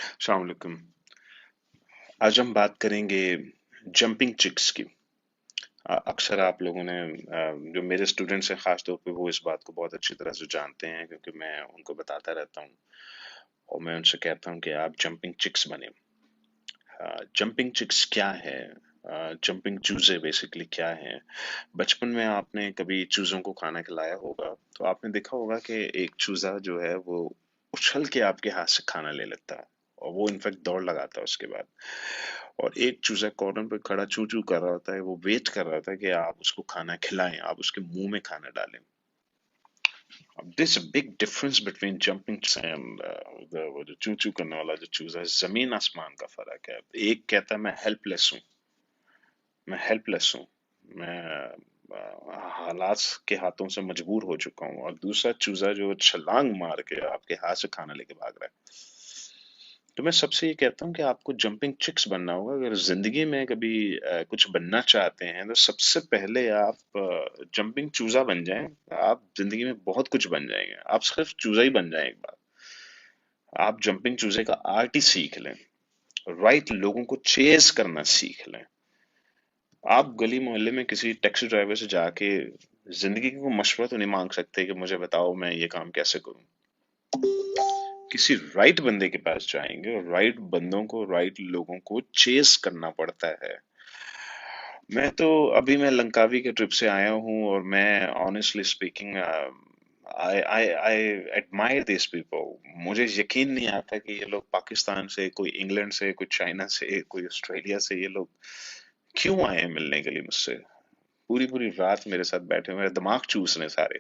अस्सलाम वालेकुम। आज हम बात करेंगे जंपिंग चिक्स की। अक्सर आप लोगों ने जो मेरे स्टूडेंट्स हैं खास तौर पे वो इस बात को बहुत अच्छी तरह से जानते हैं क्योंकि मैं उनको बताता रहता हूँ और मैं उनसे कहता हूँ कि आप जंपिंग चिक्स बने। जंपिंग चिक्स क्या है? जंपिंग चूजे बेसिकली क्या है? बचपन में आपने कभी चूजों को खाना खिलाया होगा तो आपने देखा होगा कि एक चूजा जो है वो उछल के आपके हाथ से खाना ले लेता है और वो इनफैक्ट दौड़ लगाता है उसके बाद। और एक चूजा कॉर्नर पे खड़ा चू चू कर रहा होता है, वो वेट कर रहा था कि आप उसको खाना खिलाएं, आप उसके मुंह में खाना डालें। अब this big difference between jumping and वो जो चू चू करने वाला जो चूजा है, जमीन आसमान का फर्क है। एक कहता है मैं हेल्पलेस हूँ, मैं हेल्पलेस हूँ, मैं हालात के हाथों से मजबूर हो चुका हूँ, और दूसरा चूजा जो छलांग मार के आपके हाथ से खाना लेके भाग रहा है। तो मैं सबसे ये कहता हूँ कि आपको जंपिंग चिक्स बनना होगा। अगर जिंदगी में कभी कुछ बनना चाहते हैं तो सबसे पहले आप जंपिंग चूजा बन जाएं। आप जिंदगी में बहुत कुछ बन जाएंगे, आप सिर्फ चूजा ही बन जाएं एक बार। आप जंपिंग चूजे का आर्ट ही सीख लें, राइट लोगों को चेस करना सीख लें। आप गली मोहल्ले में किसी टैक्सी ड्राइवर से जाके जिंदगी को मशवरा तो नहीं मांग सकते कि मुझे बताओ मैं ये काम कैसे करूं। किसी राइट बंदे के पास जाएंगे और राइट बंदों को, राइट लोगों को चेस करना पड़ता है। मैं लंकावी के ट्रिप से आया हूँ और मैं honestly speaking I admire this people. मुझे यकीन नहीं आता कि ये लोग पाकिस्तान से, कोई इंग्लैंड से, कोई चाइना से, कोई ऑस्ट्रेलिया से, ये लोग क्यों आए हैं मिलने के लिए मुझसे। पूरी पूरी रात मेरे साथ बैठे हुए, मेरा दिमाग चूसने सारे।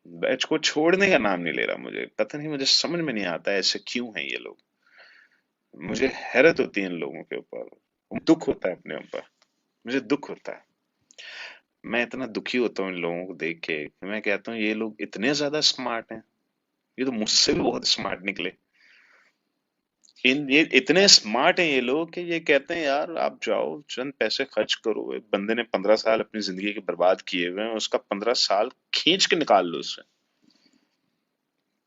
बैच को छोड़ने का नाम नहीं ले रहा। मुझे पता नहीं, मुझे समझ में नहीं आता ऐसे क्यों हैं ये लोग। मुझे हैरत होती है इन लोगों के ऊपर, दुख होता है अपने ऊपर। मुझे दुख होता है। मैं इतना दुखी होता हूँ इन लोगों को देख के कि मैं कहता हूँ ये लोग इतने ज्यादा स्मार्ट हैं। ये तो मुझसे भी बहुत स्मार्ट निकले। ये इतने स्मार्ट हैं ये लोग कि ये कहते हैं यार आप जाओ चंद पैसे खर्च करो। एक बंदे ने 15 साल अपनी जिंदगी के बर्बाद किए हुए हैं, उसका 15 साल खींच के निकाल लो उससे।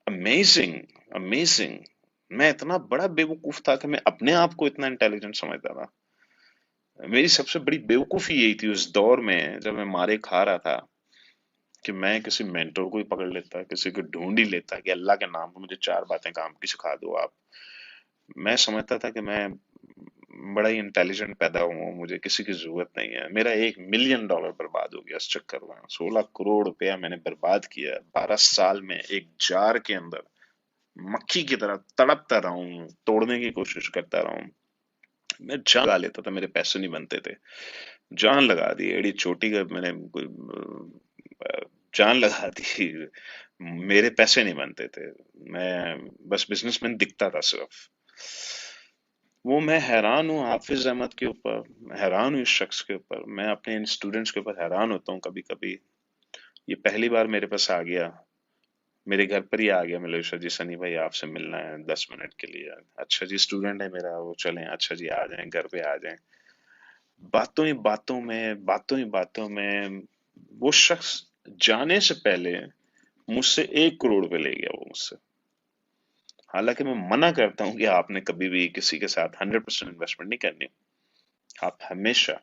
Amazing, amazing. मैं इतना बड़ा बेवकूफ था कि मैं अपने आप को इतना इंटेलिजेंट समझता था। मेरी सबसे बड़ी बेवकूफी यही थी उस दौर में जब मैं मारे खा रहा था, कि मैं किसी मेंटोर को ही पकड़ लेता, किसी को ढूंढ ही लेता कि अल्लाह के नाम पे मुझे 4 बातें काम की सिखा दो आप। मैं समझता था कि मैं बड़ा ही इंटेलिजेंट पैदा हुआ हूं, मुझे किसी की जरूरत नहीं है। मेरा $1 मिलियन बर्बाद हो गया इस चक्कर में। 16 करोड़ रुपया मैंने बर्बाद किया 12 साल में, एक जार के अंदर मक्खी की तरह तड़पता रहा हूं, तोड़ने की कोशिश करता रहा हूं। मैं जान लगा लेता था, मेरे पैसे नहीं बनते थे। जान लगा दी, एड़ी चोटी का मैंने जान लगा दी। मेरे पैसे नहीं बनते थे। मैं बस बिजनेसमैन दिखता था सिर्फ। वो मैं हैरान हूँ हाफिज अहमद के ऊपर, मैं हैरान हूँ इस शख्स के ऊपर, मैं अपने इन स्टूडेंट्स के ऊपर हैरान होता हूँ कभी कभी। ये पहली बार मेरे पास आ गया, मेरे घर पर ही आ गया मलेशिया जी, सनी भाई आपसे मिलना है 10 मिनट के लिए। अच्छा जी, स्टूडेंट है मेरा, वो चलें, अच्छा जी आ जाएं, घर पे आ जाएं। बातों ही बातों में वो शख्स जाने से पहले मुझसे 1 करोड़ रुपए ले गया वो मुझसे। हालांकि मैं मना करता हूं कि आपने कभी भी किसी के साथ 100% इन्वेस्टमेंट नहीं करनी। आप हमेशा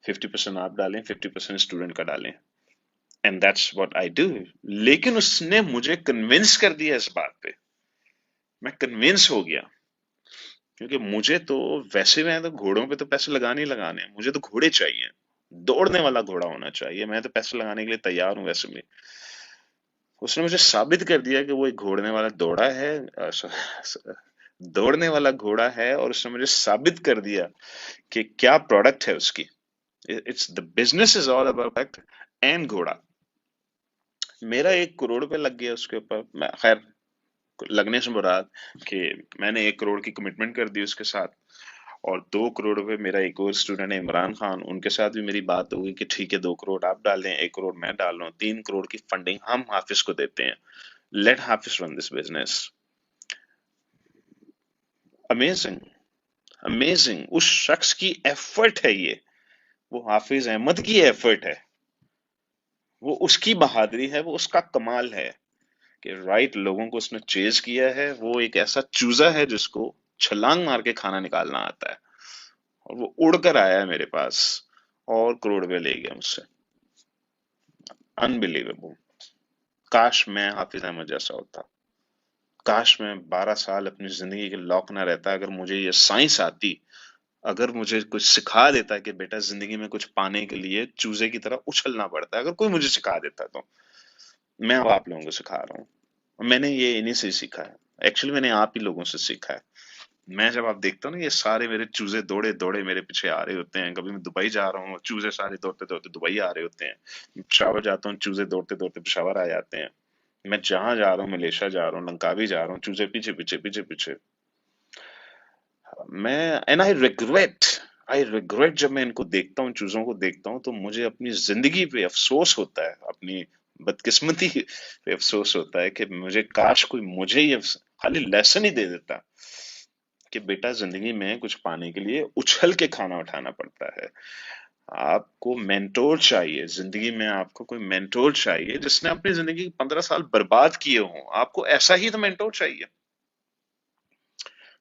50% आप डालें, 50% स्टूडेंट का डालें, and that's what I do. लेकिन उसने मुझे कन्विंस कर दिया इस बात पे। मैं कन्विंस हो गया, क्योंकि मुझे तो वैसे, मैं तो घोड़ों पे तो पैसे लगाने ही लगाने हैं। मुझे तो घोड़े चाहिए, दौड़ने वाला घोड़ा होना चाहिए। मैं तो पैसे लगाने के लिए तैयार हूं वैसे भी। उसने मुझे साबित कर दिया कि वो एक घोड़ने वाला दौड़ा है, दौड़ने वाला घोड़ा है, और उसने मुझे साबित कर दिया कि क्या प्रोडक्ट है उसकी। It's the business is all about product and घोड़ा। मेरा 1 करोड़ रुपए लग गया उसके ऊपर। मैं खैर, लगने से मुराद कि मैंने 1 करोड़ की कमिटमेंट कर दी उसके साथ। और 2 करोड़ रुपए मेरा एक और स्टूडेंट है इमरान खान, उनके साथ भी मेरी बात हुई कि ठीक है 2 करोड़ आप डाल दें, 1 करोड़ मैं डाल रहा हूँ, 3 करोड़ की फंडिंग हम हाफिज को देते हैं। Let Hafiz run this business. Amazing, amazing. उस शख्स की एफर्ट है ये, वो हाफिज अहमद की एफर्ट है, वो उसकी बहादुरी है, वो उसका कमाल है कि राइट लोगों को उसने चेज किया है, वो एक ऐसा चूजा है जिसको छलांग मार के खाना निकालना आता है, और वो उड़कर आया है मेरे पास और करोड़ रुपए ले गया मुझसे। अनबिलीवेबल। काश मैं हाफिज अहमद जैसा होता। काश मैं 12 साल अपनी जिंदगी के लॉक ना रहता, अगर मुझे ये साइंस आती, अगर मुझे कुछ सिखा देता कि बेटा जिंदगी में कुछ पाने के लिए चूजे की तरह उछलना पड़ता है, अगर कोई मुझे सिखा देता तो। मैं अब आप लोगों को सिखा रहा हूँ, मैंने ये इन्हीं से ही सीखा है। एक्चुअली मैंने आप ही लोगों से सीखा है। मैं जब आप देखता हूँ ना, ये सारे मेरे चूजे दौड़े दौड़े मेरे पीछे आ रहे होते हैं। कभी मैं दुबई जा रहा हूँ, चूजे सारे दौड़ते दौड़ते दुबई आ रहे होते हैं। पेशावर जाता हूँ, चूजे दौड़ते दौड़ते पेशावर आ जाते हैं। मैं जहां जा रहा हूँ, मलेशिया जा रहा हूँ, लंकावी जा रहा हूँ, चूजे पीछे पीछे पीछे पीछे। मैं एंड आई रिग्रेट जब मैं इनको देखता हूँ, चूजों को देखता हूँ, तो मुझे अपनी जिंदगी पे अफसोस होता है, अपनी बदकिस्मती पे अफसोस होता है कि मुझे काश कोई मुझे ये खाली लेसन ही दे देता कि बेटा जिंदगी में कुछ पाने के लिए उछल के खाना उठाना पड़ता है। आपको मेंटोर चाहिए जिंदगी में, आपको कोई मेंटोर चाहिए जिसने अपनी जिंदगी के 15 साल बर्बाद किए हों। आपको ऐसा ही तो मेंटोर चाहिए,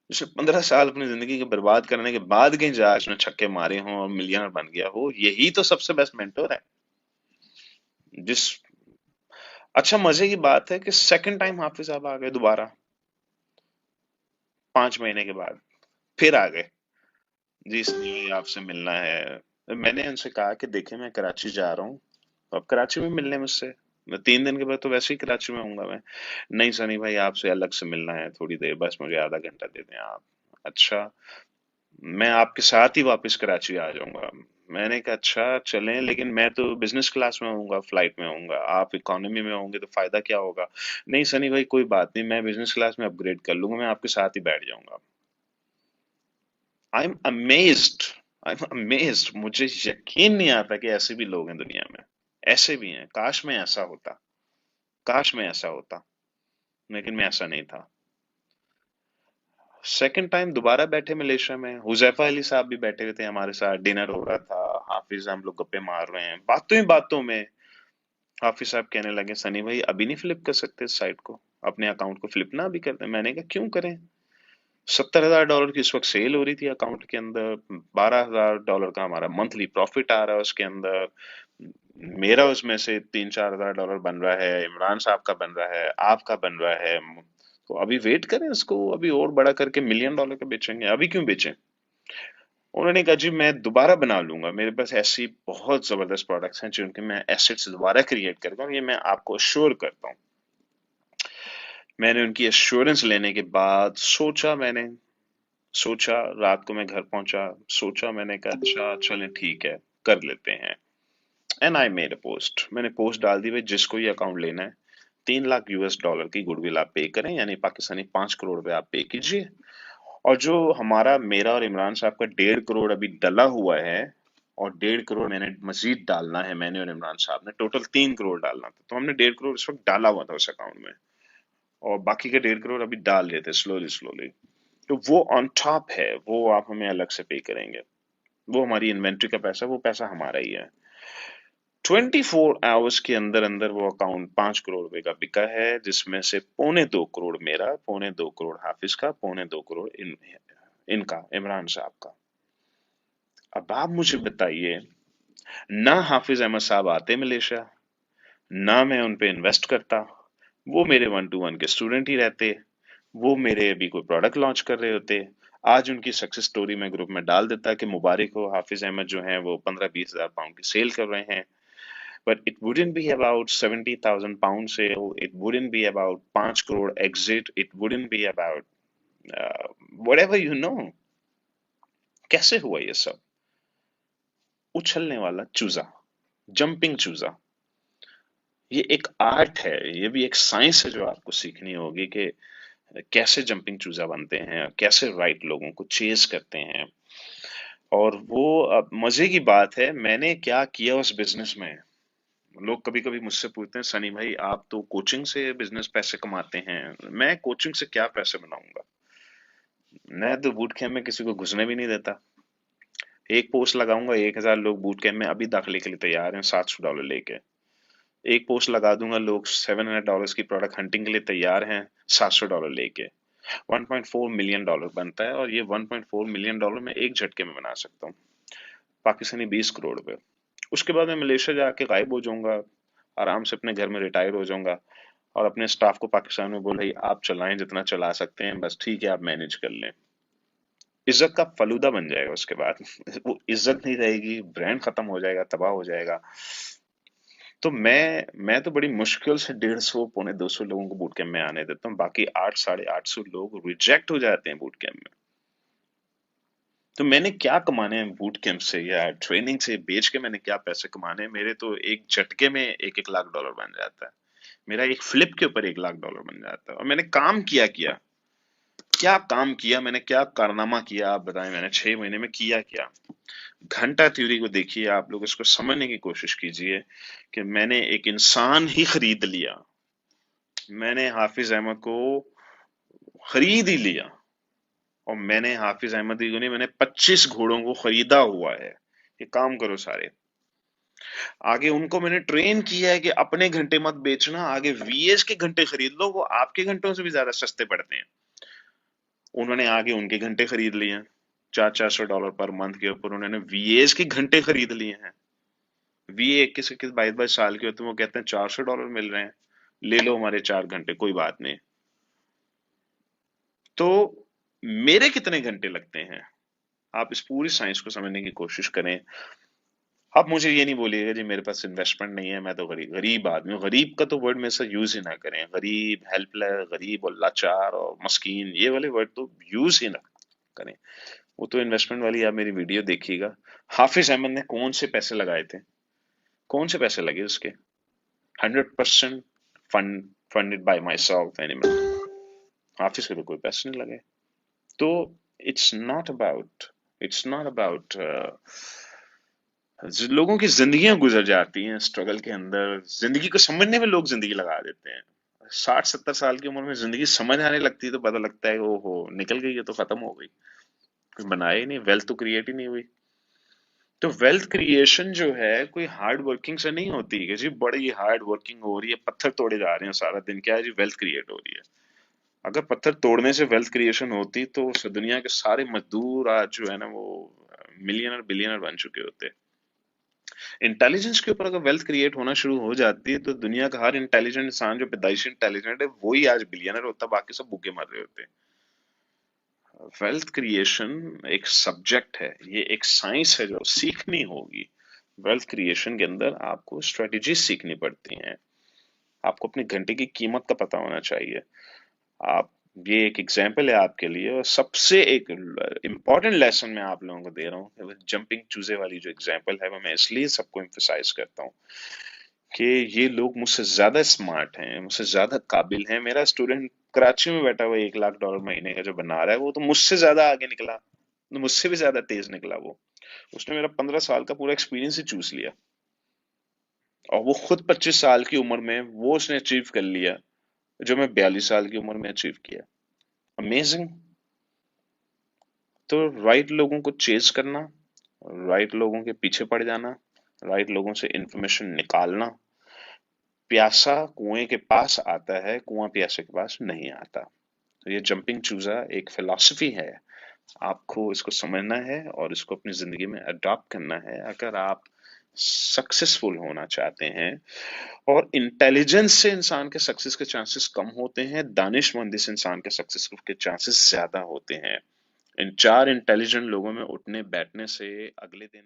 जिसे 15 साल अपनी जिंदगी के बर्बाद करने के बाद कहीं जा उसने छक्के मारे हों और मिलियनर बन गया हो। यही तो सबसे बेस्ट मेंटोर है। जिस अच्छा, मजे की बात है कि सेकंड टाइम हाफिज साहब आ गए दोबारा, 5 महीने के बाद फिर आ गए। जी सनी भाई आपसे मिलना है। मैंने उनसे कहा कि देखे मैं कराची जा रहा हूँ, तो आप कराची में मिलने मुझसे। मैं 3 दिन के बाद तो वैसे ही कराची में होऊंगा मैं। नहीं सनी भाई आपसे अलग से मिलना है थोड़ी देर, बस मुझे आधा घंटा दे दें आप। अच्छा, मैं आपके साथ ही वापस कराची आ जाऊंगा। मैंने कहा अच्छा चलें, लेकिन मैं तो बिजनेस क्लास में होऊंगा, फ्लाइट में होऊंगा, आप इकोनॉमी में होंगे, तो फायदा क्या होगा। नहीं सनी भाई कोई बात नहीं, मैं बिजनेस क्लास में अपग्रेड कर लूंगा, मैं आपके साथ ही बैठ जाऊंगा। I am amazed, I am amazed. मुझे यकीन नहीं आता कि ऐसे भी लोग हैं दुनिया में। ऐसे भी हैं। काश मैं ऐसा होता, काश मैं ऐसा होता, लेकिन मैं ऐसा नहीं था। सेकंड टाइम दोबारा बैठे मलेशिया में, हुजैफा अली साहब भी बैठे हुए थे हमारे साथ, डिनर हो रहा था, हाफिज हम लोग गप्पे मार रहे हैं, बातों ही बातों में हाफिज साहब कहने लगे सनी भाई अभी नहीं फ्लिप कर सकते इस साइट को, अपने अकाउंट को फ्लिप ना अभी कर दे। मैंने कहा क्यों करें, $70,000 की इस वक्त सेल हो रही थी अकाउंट के अंदर, $12,000 का हमारा मंथली प्रॉफिट आ रहा है उसके अंदर, मेरा उसमें से 3-4 हज़ार डॉलर बन रहा है, इमरान साहब का बन रहा है, आपका बन रहा है। तो अभी वेट करें इसको, अभी और बड़ा करके $1 million का बेचेंगे, अभी क्यों बेचें। उन्होंने कहा जी मैं दोबारा बना लूंगा, मेरे पास ऐसी बहुत जबरदस्त प्रोडक्ट्स हैं जिनके मैं एसेट्स दोबारा क्रिएट करता हूँ, ये मैं आपको अश्योर करता हूँ। मैंने उनकी एश्योरेंस लेने के बाद सोचा, रात को मैं घर पहुंचा, सोचा, मैंने कहा अच्छा चलें ठीक है, कर लेते हैं। And I made a post, मैंने पोस्ट डाल दी भाई जिसको ये अकाउंट लेना है, $3 लाख की गुडविल आप पे करें, यानी पाकिस्तानी 5 करोड़ रुपए आप पे कीजिए। और जो हमारा, मेरा और इमरान साहब का 1.5 करोड़ अभी डला हुआ है, और 1.5 करोड़ मैंने मजीद डालना है, मैंने और इमरान साहब ने टोटल 3 करोड़ डालना था, तो हमने 1.5 करोड़ इस वक्त डाला हुआ था उस अकाउंट में, और बाकी के 1.5 करोड़ अभी डाल रहे थे स्लोली स्लोली। तो वो ऑन टॉप है, वो आप हमें अलग से पे करेंगे। वो हमारी इन्वेंट्री का पैसा, वो पैसा हमारा ही है। 24 आवर्स के अंदर अंदर वो अकाउंट 5 करोड़ रुपए का बिका है, जिसमें से पौने 2 करोड़ मेरा, पौने 2 करोड़ हाफिज का, पौने 2 करोड़ इनका, इमरान साहब का। अब आप मुझे बताइए, ना हाफिज अहमद साहब आते मलेशिया, ना मैं उन पे इन्वेस्ट करता, वो मेरे 1-to-1 के स्टूडेंट ही रहते, वो मेरे अभी कोई प्रोडक्ट लॉन्च कर रहे होते, आज उनकी सक्सेस स्टोरी में ग्रुप में डाल देता कि मुबारक हो हाफिज अहमद जो हैं वो 15-20 हज़ार पाउंड की सेल कर रहे हैं। But it wouldn't be about 70,000 pound sale. It wouldn't be about 5 crore exit. It wouldn't be about uh, whatever you know. कैसे हुआ ये सब। उछलने वाला चूजा, जंपिंग चूजा। ये एक आर्ट है, ये भी एक साइंस है जो आपको सीखनी होगी कि कैसे जंपिंग चूजा बनते हैं, कैसे राइट लोगों को चेज करते हैं। और वो अब मजे की बात है, मैंने क्या किया उस बिजनेस में। लोग कभी कभी मुझसे पूछते हैं सनी भाई आप तो कोचिंग से बिजनेस पैसे कमाते हैं, मैं कोचिंग से क्या पैसे बनाऊंगा। मैं तो बूट कैंप में किसी को घुसने भी नहीं देता। एक पोस्ट लगाऊंगा, 1,000 लोग बूट कैंप में अभी दाखिले के लिए तैयार हैं $700 लेके। एक पोस्ट लगा दूंगा, लोग $700 की प्रोडक्ट हंटिंग के लिए तैयार हैं, $700 लेके। $1.4 मिलियन बनता है, और ये $1.4 मिलियन मैं एक झटके में बना सकता हूँ, पाकिस्तानी 20 करोड़ पे। उसके बाद मैं मलेशिया जाके गायब हो जाऊंगा, आराम से अपने घर में रिटायर हो जाऊंगा, और अपने स्टाफ को पाकिस्तान में बोल रही आप चलाएं जितना चला सकते हैं, बस ठीक है आप मैनेज कर लें। इज्जत का फलूदा बन जाएगा उसके बाद। वो इज्जत नहीं रहेगी, ब्रांड खत्म हो जाएगा, तबाह हो जाएगा। तो मैं तो बड़ी मुश्किल से 150 पौने 200 लोगों को बूट कैंप में आने देता हूँ, बाकी 800 साढ़े 800 लोग रिजेक्ट हो जाते हैं बूट कैंप में। तो मैंने क्या कमाने हैं बूट कैंप से या ट्रेनिंग से बेच के, मैंने क्या पैसे कमाने हैं? मेरे तो एक झटके में $1-1 लाख बन जाता है। मेरा एक फ्लिप के ऊपर $1 लाख बन जाता है, और मैंने काम किया किया क्या काम किया मैंने, क्या कारनामा किया, आप बताएं मैंने 6 महीने में किया क्या? घंटा थ्योरी को देखिए, आप लोग इसको समझने की कोशिश कीजिए कि मैंने एक इंसान ही खरीद लिया। मैंने हाफिज अहमद को खरीद ही लिया, और मैंने हाफिज अहमद ही को नहीं, मैंने 25 घोड़ों को खरीदा हुआ है। ये काम करो सारे। आगे उनको मैंने ट्रेन किया है कि अपने घंटे मत बेचना, आगे वीएस के घंटे खरीद लो, वो आपके घंटों से भी ज्यादा सस्ते पड़ते हैं। उन्होंने आगे उनके घंटे खरीद लिए हैं, $400-400 पर मंथ के ऊपर उन्होंने वीएस के घंटे खरीद लिए हैं। वीए 21-21 22-22 साल के होते हैं, वो कहते हैं $400 मिल रहे हैं, ले लो हमारे 4 घंटे, कोई बात नहीं। तो मेरे कितने घंटे लगते हैं? आप इस पूरी साइंस को समझने की कोशिश करें। आप मुझे ये नहीं बोलिएगा जी मेरे पास इन्वेस्टमेंट नहीं है, मैं तो गरीब गरीब आदमी हूँ। गरीब का तो वर्ड में से यूज ही ना करें, गरीब, हेल्पलेस, गरीब और लाचार और मस्कीन, ये वाले वर्ड तो यूज ही ना करें। वो तो इन्वेस्टमेंट वाली आप मेरी वीडियो देखिएगा। हाफिज अहमद ने कौन से पैसे लगाए थे, कौन से पैसे लगे उसके? 100% funded by myself animal. Hafiz के तो कोई पैसे नहीं लगे। तो इट्स नॉट अबाउट लोगों की जिंदगियां गुजर जाती हैं स्ट्रगल के अंदर, जिंदगी को समझने में लोग जिंदगी लगा देते हैं। 60-70 साल की उम्र में जिंदगी समझ आने लगती है तो पता लगता है ओहो निकल गई, है तो खत्म हो गई, कुछ बनाया ही नहीं, वेल्थ तो क्रिएट ही नहीं हुई। तो वेल्थ क्रिएशन जो है कोई हार्ड वर्किंग से नहीं होती कि जी बड़ी हार्ड वर्किंग हो रही है, पत्थर तोड़े जा रहे हैं सारा दिन, क्या है जी वेल्थ क्रिएट हो रही है। अगर पत्थर तोड़ने से वेल्थ क्रिएशन होती तो दुनिया के सारे मजदूर आज जो है ना वो मिलियनर बिलियनर बन चुके होते। इंटेलिजेंस के ऊपर अगर वेल्थ क्रिएट होना शुरू हो जाती है तो दुनिया का हर इंटेलिजेंट इंसान जो पैदाइशी इंटेलिजेंट है वही आज बिलियनर होता, बाकी सब भूखे मर रहे होते। वेल्थ क्रिएशन एक सब्जेक्ट है, ये एक साइंस है जो सीखनी होगी। वेल्थ क्रिएशन के अंदर आपको स्ट्रेटजी सीखनी पड़ती हैं, आपको अपने घंटे की कीमत का पता होना चाहिए। आप, ये एक एग्जाम्पल है आपके लिए, और सबसे एक इम्पॉर्टेंट लेसन मैं आप लोगों को दे रहा हूँ, जंपिंग चूजे वाली जो एग्जाम्पल है वो मैं इसलिए सबको एम्फसाइज करता हूँ कि ये लोग मुझसे ज्यादा स्मार्ट हैं, मुझसे ज्यादा काबिल हैं। मेरा स्टूडेंट कराची में बैठा हुआ $1 लाख महीने का जो बना रहा है, वो तो मुझसे ज्यादा आगे निकला, तो मुझसे भी ज्यादा तेज निकला वो। उसने मेरा 15 साल का पूरा एक्सपीरियंस ही चूस लिया, और वो खुद 25 साल की उम्र में वो उसने अचीव कर लिया जो मैं 42 साल की उम्र में अचीव किया। अमेजिंग। तो राइट लोगों को चेज करना, राइट लोगों के पीछे पड़ जाना, राइट लोगों से इंफॉर्मेशन निकालना। प्यासा कुएं के पास आता है, कुआं प्यासे के पास नहीं आता। तो ये जंपिंग चूजा एक फिलॉसफी है, आपको इसको समझना है और इसको अपनी जिंदगी में अडॉप्ट करना है अगर आप सक्सेसफुल होना चाहते हैं। और इंटेलिजेंस से इंसान के सक्सेस के चांसेस कम होते हैं, दानिशमंदी से इंसान के सक्सेस के चांसेस ज्यादा होते हैं। इन 4 इंटेलिजेंट लोगों में उठने बैठने से अगले दिन